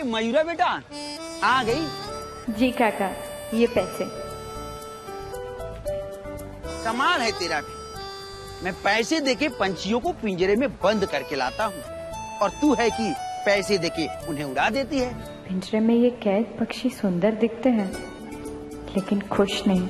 अरे मयूरा बेटा आ गई। जी काका, ये पैसे। कमाल है तेरा भी। मैं पैसे देके पंछियों को पिंजरे में बंद करके लाता हूँ और तू है कि पैसे देके उन्हें उड़ा देती है। पिंजरे में ये कैद पक्षी सुंदर दिखते हैं लेकिन खुश नहीं।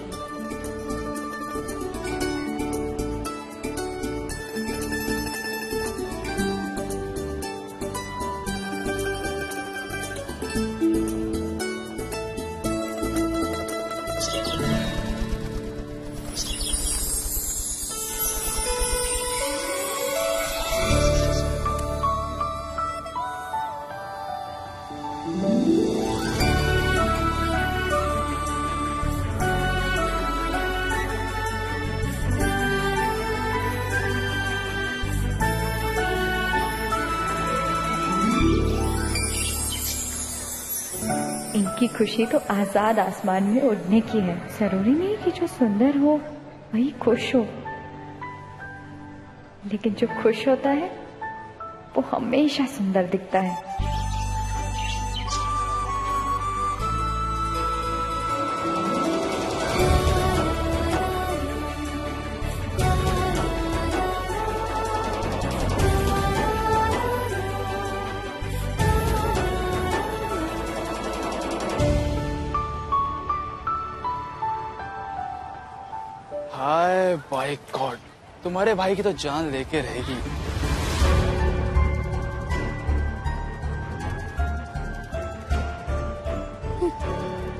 इनकी खुशी तो आजाद आसमान में उड़ने की है। जरूरी नहीं कि जो सुंदर हो वही खुश हो, लेकिन जो खुश होता है वो हमेशा सुंदर दिखता है। हाय बाय गॉड, तुम्हारे भाई की तो जान लेके रहेगी।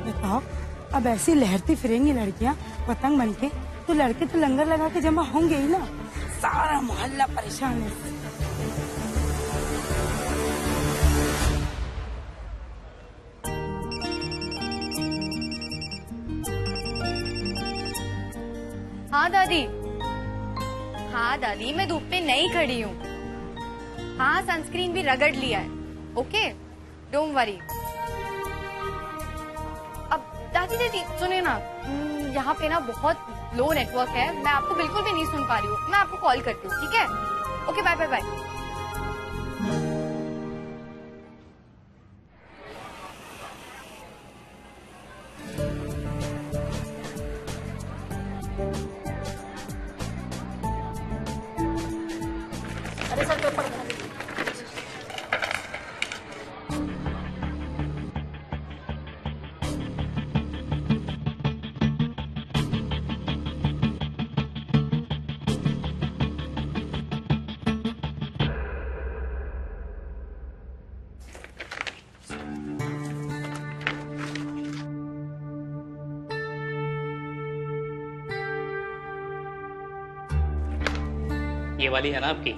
बताओ, अब ऐसी लहरती फिरेंगी लड़कियां पतंग बनके तो लड़के तो लंगर लगा के जमा होंगे ही ना। सारा मोहल्ला परेशान है। हाँ दादी, हाँ दादी, मैं धूप पे नहीं खड़ी हूँ। हाँ, सनस्क्रीन भी रगड़ लिया है। Okay, don't worry. अब दादी दादी सुने ना, यहाँ पे ना बहुत लो नेटवर्क है, मैं आपको बिल्कुल भी नहीं सुन पा रही हूँ। मैं आपको कॉल करती हूँ, ठीक है? Okay, bye bye bye. ये वाली है ना आपकी?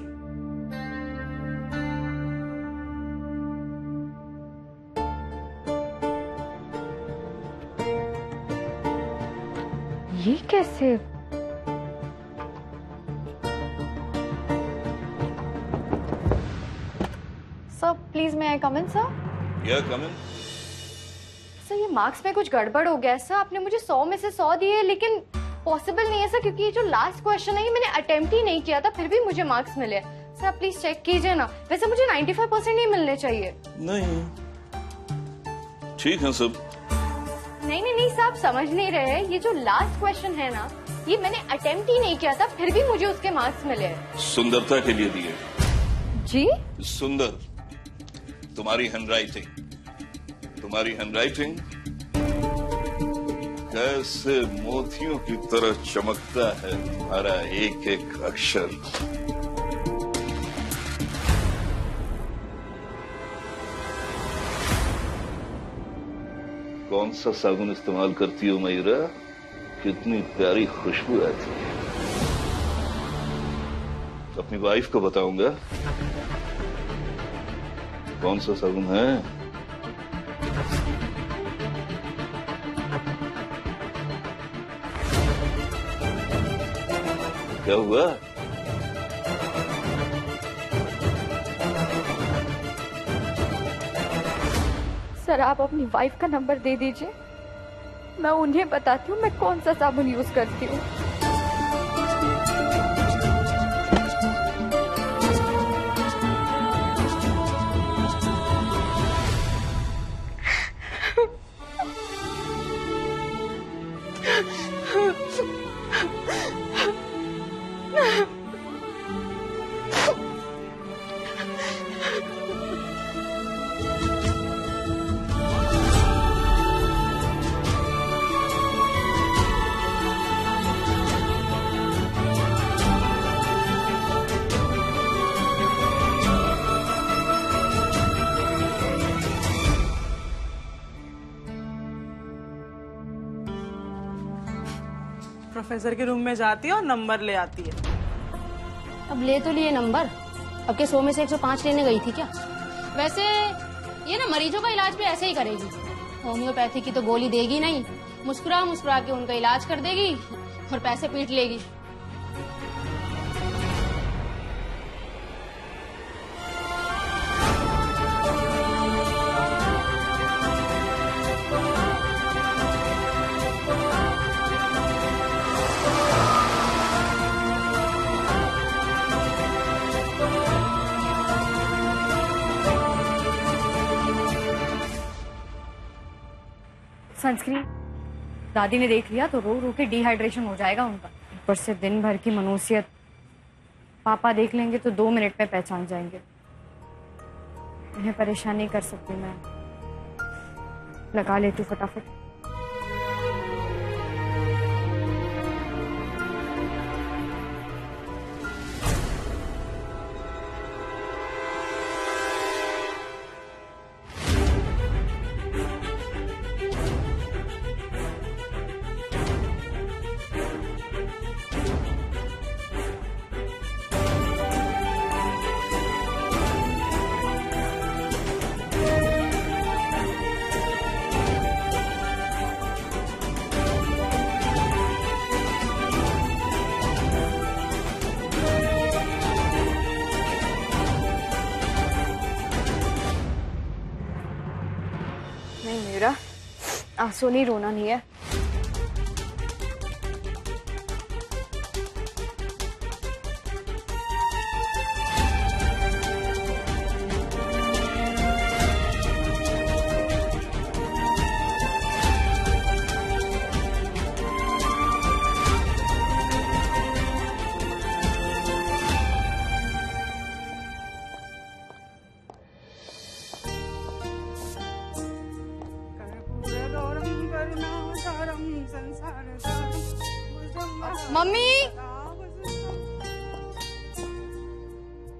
ये कैसे? सर प्लीज, मैं आई कम इन सर? या कम इन। सर ये मार्क्स में कुछ गड़बड़ हो गया है सर। आपने मुझे 100 में से 100 दिए, लेकिन पॉसिबल नहीं है सर, क्योंकि ये जो लास्ट क्वेश्चन है ये मैंने अटेम्प्ट ही नहीं किया था, फिर भी मुझे मार्क्स मिले। सर आप प्लीज चेक कीजिए ना। वैसे मुझे 95% ही मिलने चाहिए। नहीं, ठीक है सब। नहीं नहीं नहीं सर, आप समझ नहीं रहे। ये जो लास्ट क्वेश्चन है ना, ये मैंने अटेम्प्ट ही नहीं किया था, फिर भी मुझे उसके मार्क्स मिले। सुंदरता के लिए दिए। जी? सुंदर, तुम्हारी हैंडराइटिंग कैसे मोतियों की तरह चमकता है तुम्हारा एक एक अक्षर। कौन सा साबुन इस्तेमाल करती हो मयूरा? कितनी प्यारी खुशबू आती है। अपनी वाइफ को बताऊंगा कौन सा साबुन है। क्या हुआ? सर आप अपनी वाइफ का नंबर दे दीजिए, मैं उन्हें बताती हूँ मैं कौन सा साबुन यूज करती हूँ। प्रोफेसर के रूम में जाती है और नंबर ले आती है। अब ले तो लिए नंबर, अब के 100 में से 105 लेने गई थी क्या? वैसे ये ना मरीजों का इलाज भी ऐसे ही करेगी। होम्योपैथी की तो गोली देगी नहीं, मुस्कुरा मुस्कुरा के उनका इलाज कर देगी और पैसे पीट लेगी। सनस्क्रीन दादी ने देख लिया तो रो रो के डिहाइड्रेशन हो जाएगा उनका। ऊपर से दिन भर की मनुष्यत, पापा देख लेंगे तो 2 मिनट में पहचान जाएंगे। उन्हें परेशान नहीं कर सकती मैं, लगा लेती फटाफट। आंसू नहीं, रोना नहीं है। मम्मी,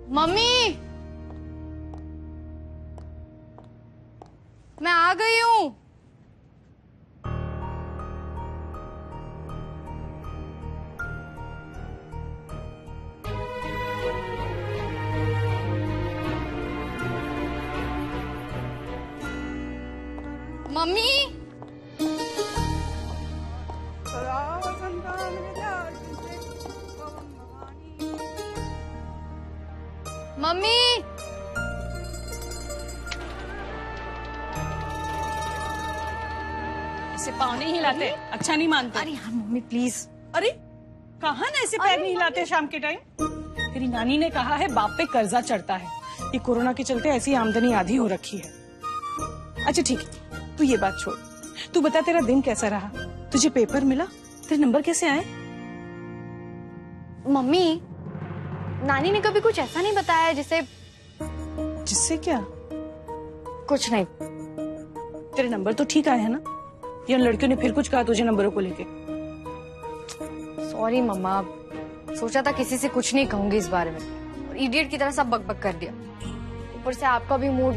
मम्मी, मैं आ गई हूँ। मम्मी, मम्मी, ऐसे पाँव नहीं हिलाते, अच्छा नहीं मानते। अरे यार मम्मी प्लीज। अरे कहाँ ना ऐसे पैर नहीं हिलाते शाम के टाइम। तेरी नानी ने कहा है बाप पे कर्जा चढ़ता है, ये कोरोना के चलते ऐसी आमदनी आधी हो रखी है। अच्छा ठीक है, तू ये बात छोड़, तू बता तेरा दिन कैसा रहा? तुझे पेपर मिला? तेरे नंबर कैसे आए? मम्मी, नानी ने कभी कुछ ऐसा नहीं बताया जिससे क्या? कुछ नहीं। तेरे नंबर तो ठीक आए हैं ना? या उन लड़कियों ने फिर कुछ कहा तुझे नंबरों को लेके? सॉरी मम्मा, सोचा था किसी से कुछ नहीं कहूंगी इस बारे में, इडियट की तरह सब बकबक कर दिया। ऊपर से आपका भी मूड।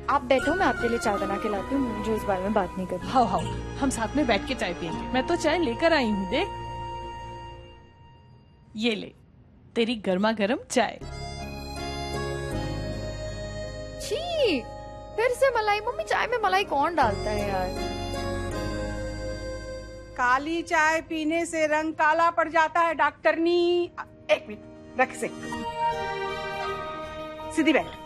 आप बैठो, मैं आपके लिए चाय बना के लाती हूँ, मुझे इस बारे में बात नहीं करनी। हाँ हाँ, हम साथ में बैठ के चाय पियेंगे। मैं तो चाय लेकर आई हूँ, देख ये ले तेरी गर्मा गर्म चाय। छी, फिर से मलाई। मम्मी, चाय में मलाई कौन डालता है यार? काली चाय पीने से रंग काला पड़ जाता है डॉक्टरनी। एक मिनट रख से, सीधी बैठ।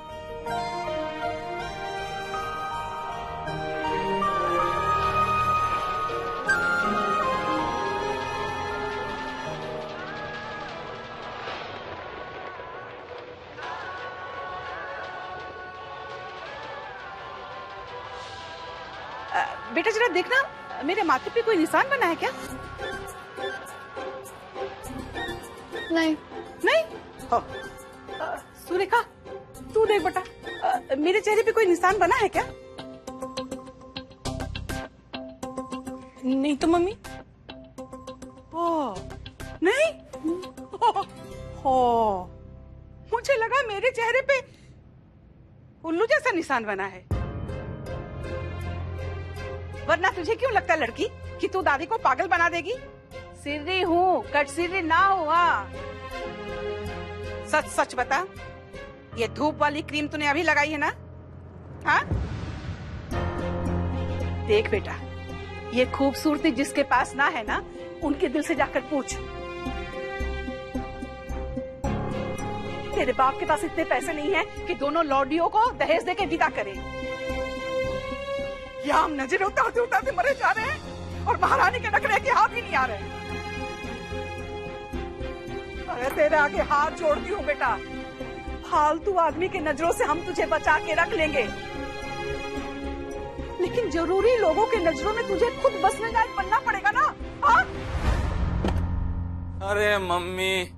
बेटा जरा देखना, मेरे माथे पे कोई निशान बना है क्या? नहीं। नहीं? सुरेखा, तू देख बेटा, मेरे चेहरे पे कोई निशान बना है क्या? नहीं तो मम्मी। नहीं? मुझे लगा मेरे चेहरे पे उल्लू जैसा निशान बना है। वरना तुझे क्यों लगता है लड़की कि तू दादी को पागल बना देगी? सिर्री हूँ, कटसिर्री ना हुआ। सच सच बता, ये धूप वाली क्रीम तूने अभी लगाई है ना? हाँ? देख बेटा, ये खूबसूरती जिसके पास ना है ना, उनके दिल से जाकर पूछ। तेरे बाप के पास इतने पैसे नहीं है कि दोनों लौंडियों को दहेज देके विदा करे। या हम नजर उतारते उतारते मरे जा रहे हैं और महारानी के नखरे के हाथ ही नहीं आ रहे। अरे तेरे आगे हाथ जोड़ती हूँ बेटा, फालतू आदमी के नजरों से हम तुझे बचा के रख लेंगे, लेकिन जरूरी लोगों के नजरों में तुझे खुद बसने लायक बनना पड़ेगा ना। हाँ? अरे मम्मी,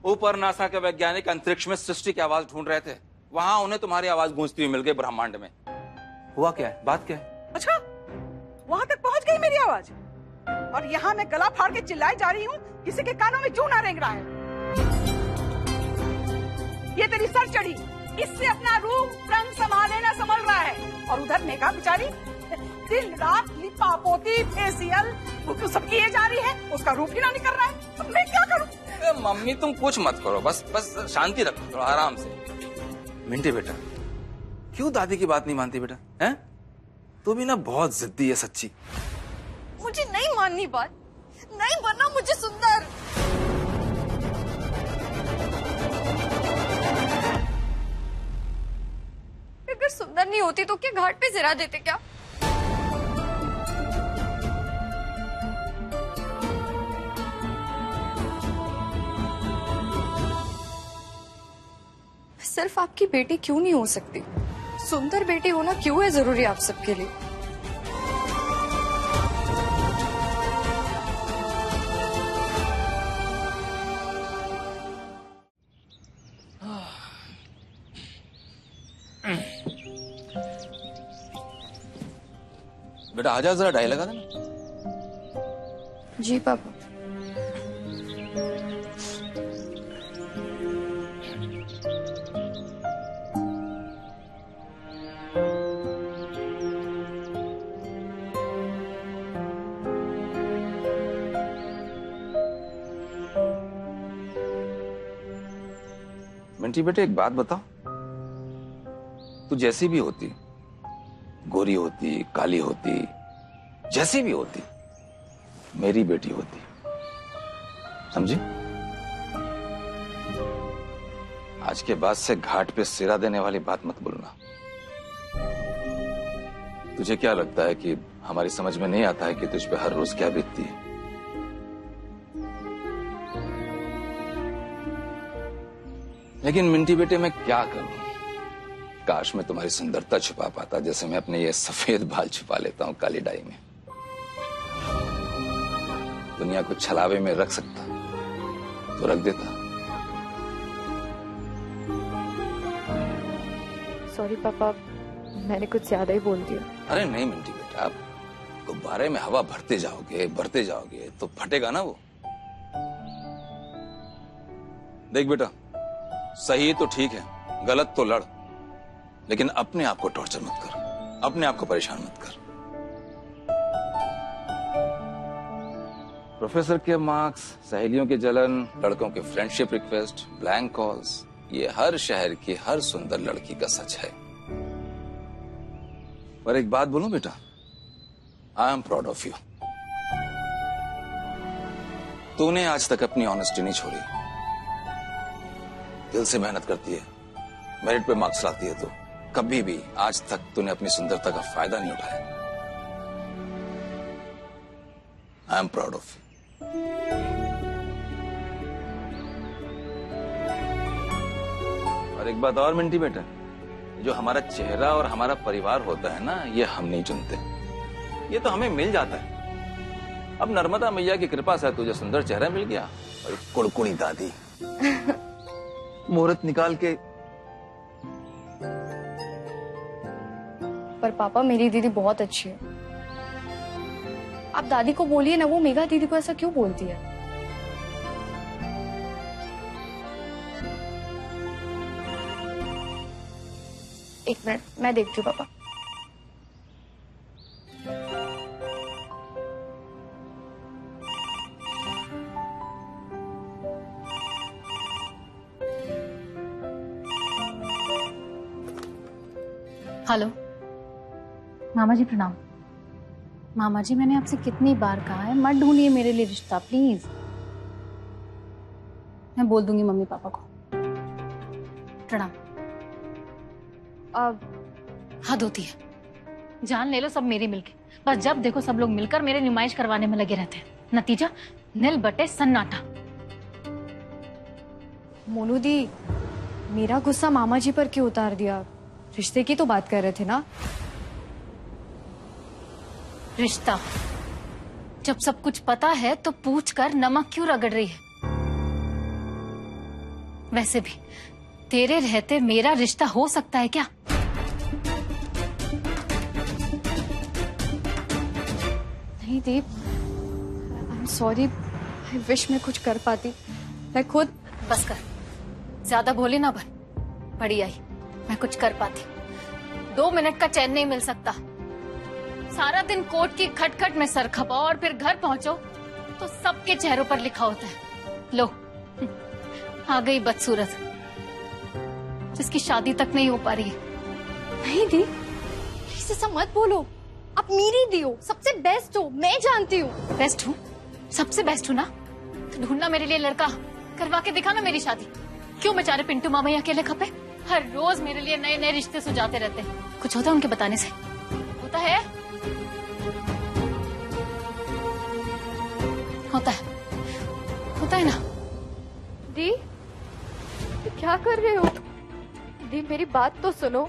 ऊपर नासा के वैज्ञानिक अंतरिक्ष में सृष्टि की आवाज ढूंढ रहे थे, वहां उन्हें तुम्हारी आवाज गूंजती हुई मिल गई ब्रह्मांड में। हुआ क्या है, बात क्या है? अच्छा, वहां तक पहुंच गई मेरी आवाज, और यहाँ मैं गला फाड़ के चिल्लाई जा रही हूँ, किसी के कानों में जूं ना रेंग रहा है। ये तेरी सर चढ़ी, इससे अपना रूप रंग संभाले ना संभल रहा है, और उधर मेघा बेचारी दिन रात लिपा पोती फेसियल वो सब किए जा रही है, उसका रूप ही ना निकल रहा है। तो मैं क्या करूं? मम्मी तुम कुछ मत करो, बस शांति रखो, थोड़ा आराम से। मिंटी बेटा, क्यों दादी की बात नहीं मानती बेटा? हैं? तू भी ना बहुत जिद्दी है सच्ची। मुझे नहीं माननी बात, नहीं बनना मुझे सुंदर। अगर सुंदर नहीं होती तो क्या घाट पे जरा देते क्या? सिर्फ आपकी बेटी क्यों नहीं हो सकती? सुंदर बेटी होना क्यों है जरूरी आप सबके लिए? बेटा आजा, जरा डाई लगा देना। जी पापा। मिंटी बेटे एक बात बताओ, तू जैसी भी होती, गोरी होती, काली होती, जैसी भी होती, मेरी बेटी होती, समझी? आज के बाद से घाट पे सिरा देने वाली बात मत बोलना। तुझे क्या लगता है कि हमारी समझ में नहीं आता है कि तुझ पे हर रोज क्या बीतती है? लेकिन मिंटी बेटे मैं क्या करूं? काश मैं तुम्हारी सुंदरता छुपा पाता, जैसे मैं अपने ये सफेद बाल छुपा लेता हूं काली डाई में। दुनिया को छलावे में रख सकता तो रख देता। सॉरी पापा, मैंने कुछ ज्यादा ही बोल दिया। अरे नहीं मिंटी बेटा, आप गुब्बारे में हवा भरते जाओगे तो फटेगा ना वो। देख बेटा, सही तो ठीक है, गलत तो लड़, लेकिन अपने आप को टॉर्चर मत कर, अपने आप को परेशान मत कर। प्रोफेसर के मार्क्स, सहेलियों के जलन, लड़कों के फ्रेंडशिप रिक्वेस्ट, ब्लैंक कॉल्स, ये हर शहर की हर सुंदर लड़की का सच है। पर एक बात बोलूं बेटा, I am proud of you. तूने आज तक अपनी ऑनेस्टी नहीं छोड़ी, दिल से मेहनत करती है, मेरिट पे मार्क्स लाती है, तो कभी भी आज तक तूने अपनी सुंदरता का फायदा नहीं उठाया। I am proud of you. और एक बात और मिंटी बेटा, जो हमारा चेहरा और हमारा परिवार होता है ना, ये हम नहीं चुनते, ये तो हमें मिल जाता है। अब नर्मदा मैया की कृपा से तुझे सुंदर चेहरा मिल गया और कुड़कुड़ी दादी मुहूर्त निकाल के। पर पापा मेरी दीदी बहुत अच्छी है, आप दादी को बोलिए ना, वो मेघा दीदी को ऐसा क्यों बोलती है? एक मिनट, मैं देखती हूँ पापा। हेलो मामा जी, प्रणाम। मामा जी, मैंने आपसे कितनी बार कहा है मत ढूंढिए मेरे लिए रिश्ता, प्लीज। मैं बोल दूंगी मम्मी पापा को। प्रणाम। अब हद होती है, जान ले लो सब मेरी मिलके। बस जब देखो सब लोग मिलकर मेरे नुमाइश करवाने में लगे रहते हैं, नतीजा नील बटे सन्नाटा। मोनू दी, मेरा गुस्सा मामा जी पर क्यों उतार दिया? रिश्ते की तो बात कर रहे थे ना। रिश्ता जब सब कुछ पता है तो पूछ कर नमक क्यों रगड़ रही है? वैसे भी तेरे रहते मेरा रिश्ता हो सकता है क्या? नहीं Deep, I am sorry, I wish मैं कुछ कर पाती। मैं खुद। बस कर, ज्यादा भोली ना बन। बड़ी आई, मैं कुछ कर पाती। 2 मिनट का चैन नहीं मिल सकता। सारा दिन कोर्ट की खटखट में सर खपाओ और फिर घर पहुंचो तो सबके चेहरों पर लिखा होता है, लो आ गई बदसूरत, जिसकी शादी तक नहीं हो पा रही है। नहीं दी, प्लीज ऐसा मत बोलो। आप मेरी दी हो, सबसे बेस्ट हो, मैं जानती हूँ। बेस्ट हूँ? सबसे बेस्ट हूँ ना? तो ढूंढना मेरे लिए लड़का, करवा के दिखाना मेरी शादी। क्यों बेचारे पिंटू मामा ही अकेले खपे? हर रोज मेरे लिए नए नए रिश्ते सुझाते रहते हैं। कुछ होता है उनके बताने से? होता है? होता है, होता है ना? दी, क्या कर रहे हो? दी, मेरी बात तो सुनो।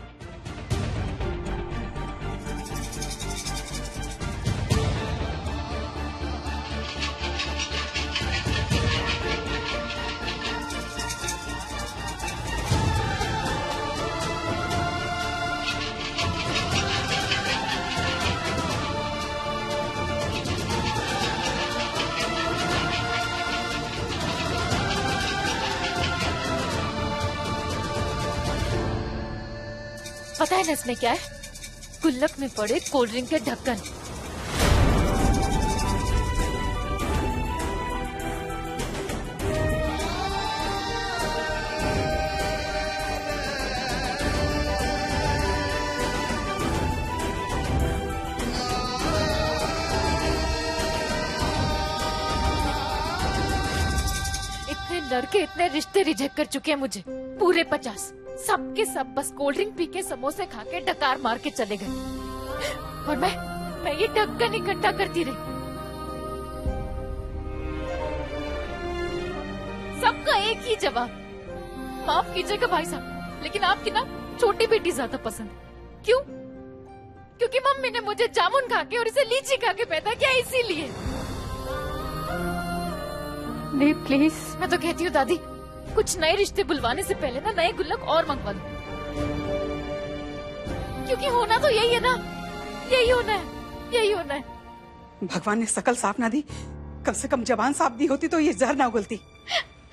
पता है ना इसमें क्या है? गुल्लक में पड़े कोल्ड ड्रिंक के ढक्कन। इतने लड़के इतने रिश्ते रिजेक्ट कर चुके हैं मुझे, पूरे 50। सबके सब बस कोल्ड ड्रिंक पी के समोसे खा के डकार मार के चले गए और मैं ये ढक्कन इकट्ठा करती रही। सबका एक ही जवाब, माफ कीजिएगा भाई साहब, लेकिन आपकी ना छोटी बेटी ज्यादा पसंद है। क्यों? क्योंकि मम्मी ने मुझे जामुन खा के और इसे लीची खा के पैदा किया, इसीलिए। नहीं प्लीज। मैं तो कहती हूँ दादी, कुछ नए रिश्ते बुलवाने से पहले ना नए गुल्लक और मंगवा दो, क्योंकि होना तो यही है ना, यही होना है, यही होना है। भगवान ने शकल साफ ना दी, कम से कम जबान साफ दी होती तो ये जहर ना उगलती।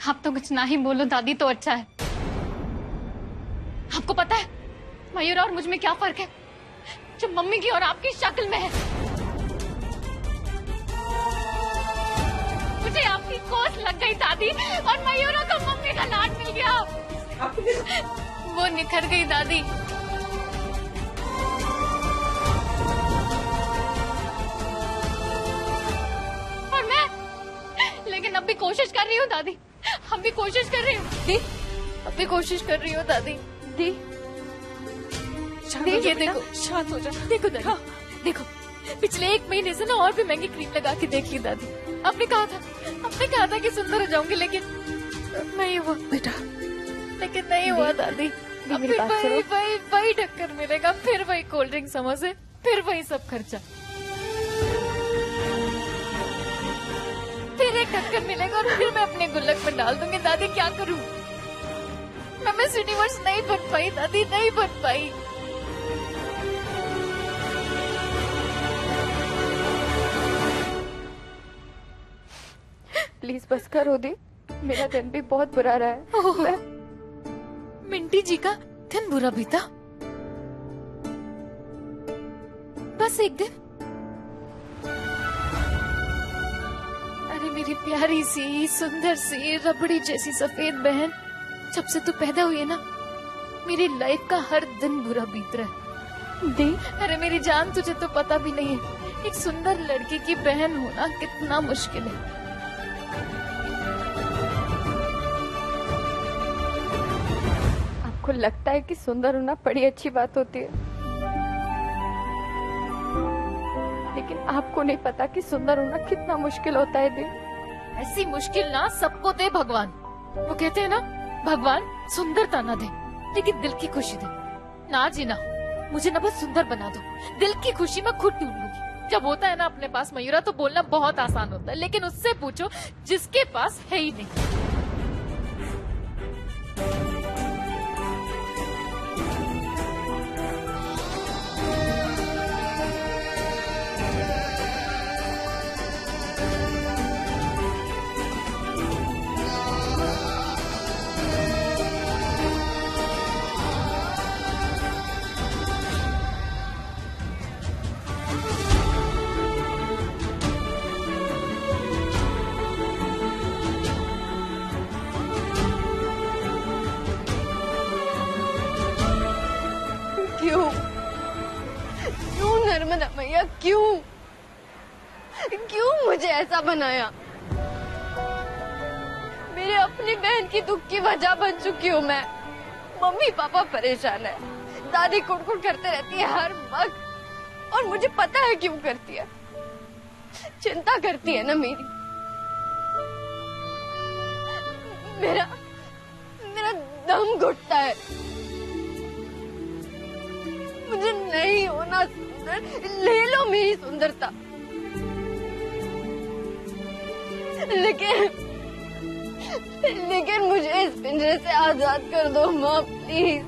आप तो कुछ ना ही बोलो दादी तो अच्छा है। आपको पता है मयूर और मुझ में क्या फर्क है जो मम्मी की और आपकी शक्ल में है? मुझे आपकी कोस लग गई दादी और मयूरों को मम्मी का लाड मिल गया। वो निखर गई दादी। और मैं, लेकिन अब भी कोशिश कर रही हूँ दादी, हम भी कोशिश कर रही हूँ, अब भी कोशिश कर रही हूँ दादी। दी, ये देखो, शांत हो जा। देखो दादी, देखो पिछले 1 महीने से ना और भी महंगी क्रीम लगा के देख ली दादी। आपने कहा था कि सुंदर हो जाऊंगी, लेकिन नहीं हुआ बेटा, लेकिन नहीं हुआ दादी। अब फिर वही ढक्कन मिलेगा, फिर वही कोल्ड ड्रिंक समोसे, फिर वही सब खर्चा, फिर एक ढक्कन मिलेगा और फिर मैं अपने गुल्लक में डाल दूंगी। दादी क्या करूं? मैं मिस यूनिवर्स नहीं बन पाई दादी, नहीं बन पाई। प्लीज बस करो दी, मेरा दिन भी बहुत बुरा रहा है। मिंटी जी का दिन बुरा बीता? बस एक दिन? अरे मेरी प्यारी सी, सुंदर सी, रबड़ी जैसी सफेद बहन, जब से तू पैदा हुई है ना, मेरी लाइफ का हर दिन बुरा बीत रहा है। दी। अरे मेरी जान, तुझे तो पता भी नहीं है एक सुंदर लड़की की बहन होना कितना मुश्किल है। आपको लगता है कि सुंदर होना बड़ी अच्छी बात होती है, लेकिन आपको नहीं पता कि सुंदर होना कितना मुश्किल होता है दी। ऐसी मुश्किल ना सबको दे भगवान। वो कहते हैं ना, भगवान सुंदरता ना दे लेकिन दिल की खुशी दे। ना जी ना, मुझे ना बस सुंदर बना दो, दिल की खुशी मैं खुद ढूंढ लूंगी। जब होता है ना अपने पास मयूरा, तो बोलना बहुत आसान होता है, लेकिन उससे पूछो जिसके पास है ही नहीं। क्यों नर्मदा मैया, क्यों क्यों मुझे ऐसा बनाया? मेरे अपनी बहन की दुख की वजह बन चुकी हूँ मैं। मम्मी पापा परेशान है, दादी कुड़कुड़ करते रहती है हर वक्त, और मुझे पता है क्यों करती है। चिंता करती है ना मेरी। मेरा दम घुटता है। मुझे नहीं होना सुंदर, ले लो मेरी सुंदरता, लेकिन मुझे इस पिंजरे से आजाद कर दो माँ, प्लीज।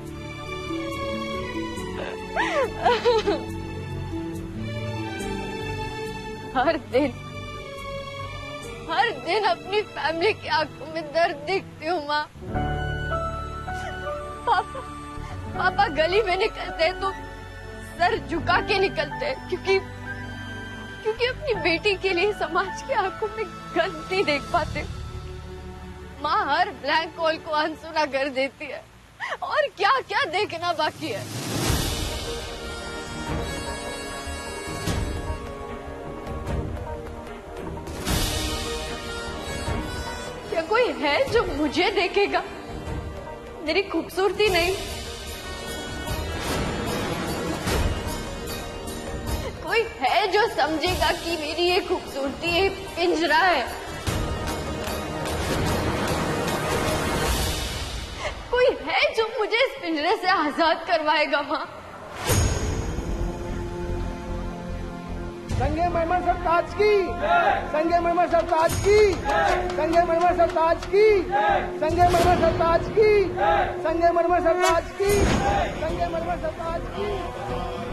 हर दिन अपनी फैमिली की आंखों में दर्द देखती हूँ माँ। पापा गली में निकलते हैं तो सर झुका के निकलते हैं, क्योंकि अपनी बेटी के लिए समाज की आंखों में गंद नहीं देख पाते। माँ हर ब्लैंक कॉल को अनसुना कर देती है, और क्या क्या देखना बाकी है। क्या कोई है जो मुझे देखेगा, मेरी खूबसूरती नहीं? कोई है जो समझेगा कि मेरी ये खूबसूरती एक पिंजरा है? कोई है जो मुझे इस पिंजरे से आजाद करवाएगा माँ? संगे मरमर सब ताज की, संगे मरमर सब ताज की, संगे मरमर सब ताज की, संगे मरमर सब ताज की, संगे मरमर सब ताज की, संगे मरमर सब ताज की।